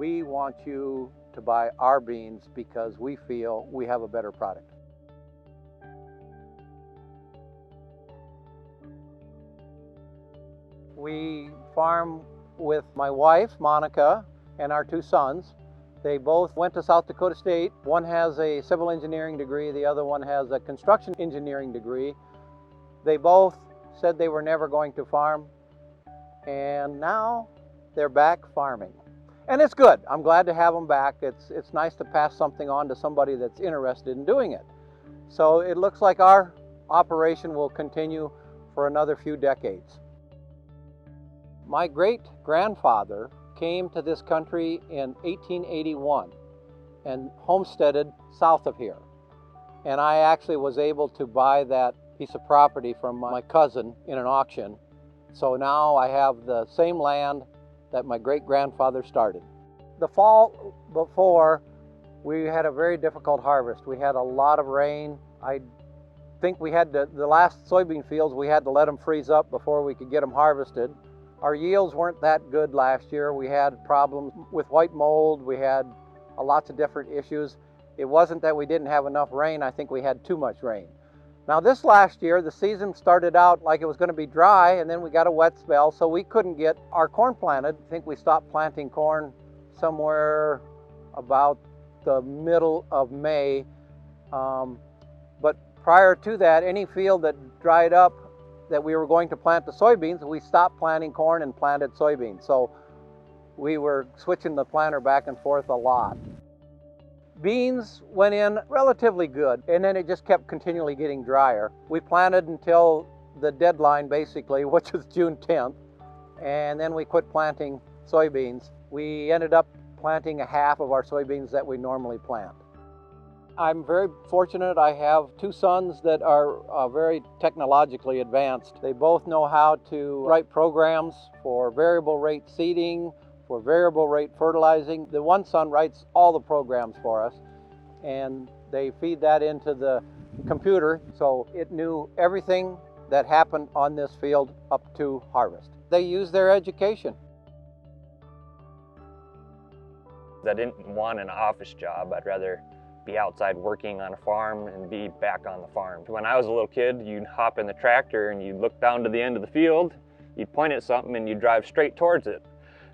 We want you to buy our beans because we feel we have a better product. We farm with my wife, Monica, and our two sons. They both went to South Dakota State. One has a civil engineering degree, the other one has a construction engineering degree. They both said they were never going to farm, and now they're back farming. And it's good. I'm glad to have them back. It's nice to pass something on to somebody that's interested in doing it. So it looks like our operation will continue for another few decades. My great-grandfather came to this country in 1881 and homesteaded south of here. And I actually was able to buy that piece of property from my cousin in an auction. So now I have the same land that my great-grandfather started. The fall before, we had a very difficult harvest. We had a lot of rain. I think we had the last soybean fields, we had to let them freeze up before we could get them harvested. Our yields weren't that good last year. We had problems with white mold. We had lots of different issues. It wasn't that we didn't have enough rain. I think we had too much rain. Now this last year, the season started out like it was going to be dry, and then we got a wet spell, so we couldn't get our corn planted. I think we stopped planting corn somewhere about the middle of May. But prior to that, any field that dried up that we were going to plant the soybeans, we stopped planting corn and planted soybeans. So we were switching the planter back and forth a lot. Beans went in relatively good, and then it just kept continually getting drier. We planted until the deadline basically, which was June 10th, and then we quit planting soybeans. We ended up planting a half of our soybeans that we normally plant. I'm very fortunate. I have two sons that are very technologically advanced. They both know how to write programs for variable rate seeding, for variable rate fertilizing. The one son writes all the programs for us, and they feed that into the computer, so it knew everything that happened on this field up to harvest. They use their education. I didn't want an office job. I'd rather be outside working on a farm and be back on the farm. When I was a little kid, you'd hop in the tractor and you'd look down to the end of the field, you'd point at something and you'd drive straight towards it.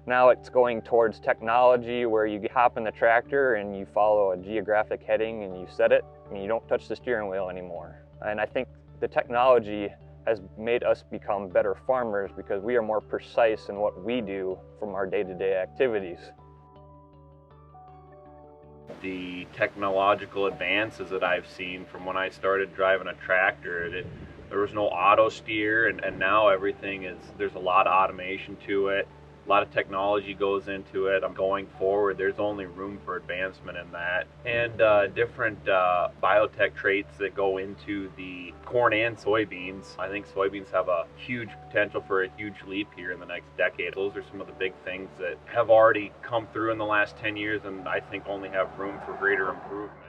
Now it's going towards technology where you hop in the tractor and you follow a geographic heading and you set it and you don't touch the steering wheel anymore. And I think the technology has made us become better farmers because we are more precise in what we do from our day-to-day activities. The technological advances that I've seen from when I started driving a tractor, there was no auto steer, and now everything is, there's a lot of automation to it. A lot of technology goes into it. Going forward, there's only room for advancement in that. And different biotech traits that go into the corn and soybeans. I think soybeans have a huge potential for a huge leap here in the next decade. Those are some of the big things that have already come through in the last 10 years, and I think only have room for greater improvement.